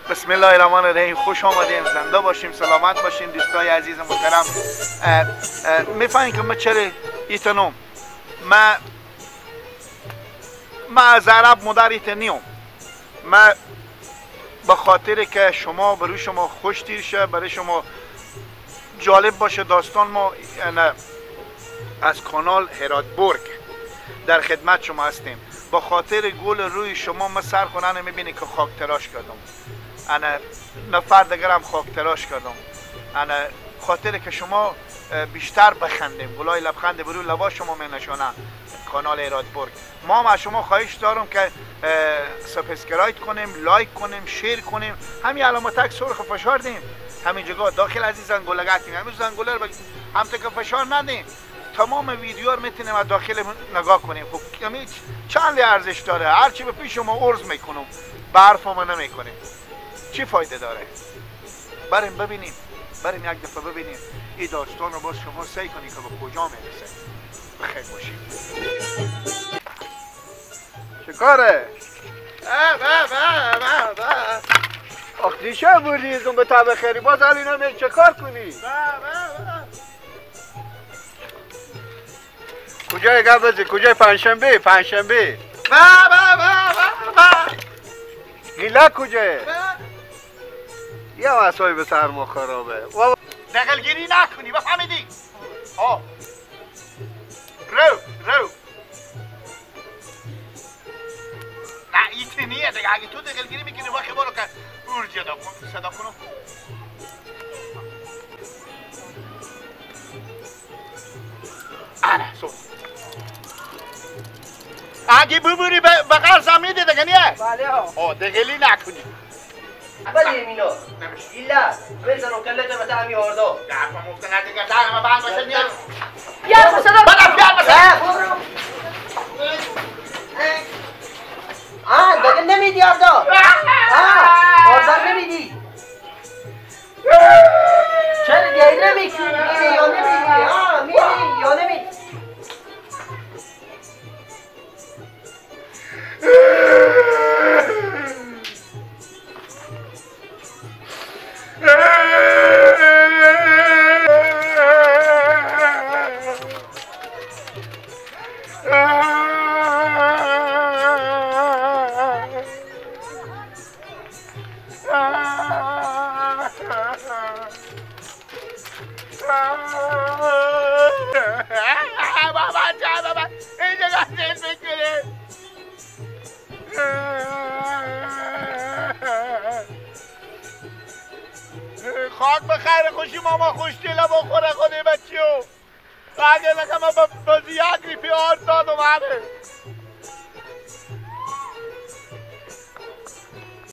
بسم الله الرحمن الرحیم. خوش آمدین، زنده باشیم، سلامت باشین دوستای عزیز محترم. میفهمین که ما چرا ایتنم؟ ما از عرب مدر ایتنیم. ما به خاطر که شما برای شما خوش تیر شه، برای شما جالب باشه داستان، ما از کانال هراتبورگ در خدمت شما هستیم. با خاطر گل روی شما ما سر خونه میبینی که خاک تراش کردم. انا نفر دیگر هم خاک تراش کردم. انا خاطر که شما بیشتر بخندیم، گلای لبخند برو لبا شما می نشانه کانال هراتبورگ. ما هم از شما خواهش دارم که سابسکرایب کنیم، لایک کنیم، شیر کنیم، همین علامتک سرخ فشار دیم، همین جگاه داخل از این زنگوله گتیم، همین زنگوله رو هم تک فشار ندیم. تمام ویدیو رو میتونیم از داخل نگاه کنیم. خب همین چند ارزش داره؟ هرچی به پیش شما عرض میکنم به حرف ما نمیکنیم، چی فایده داره؟ بریم ببینیم، بریم یک دفعه ببینیم این داستان رو باز شما سعی کنید که به کجا میرسه. بخیر باشید. چیکاره؟ آخ دیشب بودیزم به تا بخیری، باز حالی نمیگی چه کار کنی؟ کجای گبزی؟ کجای پنجشنبه؟ پنجشنبه گیلا کجای؟ یه واسای به سر ما خرابه. دقلگیری نکنی، بفهمیدی؟ رو نه ایتی نیه دیگه. اگه تو دقلگیری میکنی وقتی بارو که ارجا صدا کنم. آره سو اگه ببوری بغل زمیده دیگه نیه؟ بله ها. دقلی نکنی بله مینا ایلا بزن و کلت بتا همی آردا دفعه مفتنه دیگه در همه بند باشه نیه یا بسدا بدا بیار بسه دیگه نمیدی آردا آردا نمیدی چرا دیگه نمیدی یا نمیدی میدی یا نمیدی خاک بخیر خوشی ماما خوش دیلا بخوره خودی بچیو. اگه لکه ما با زیاد ریپی آرد داد اومده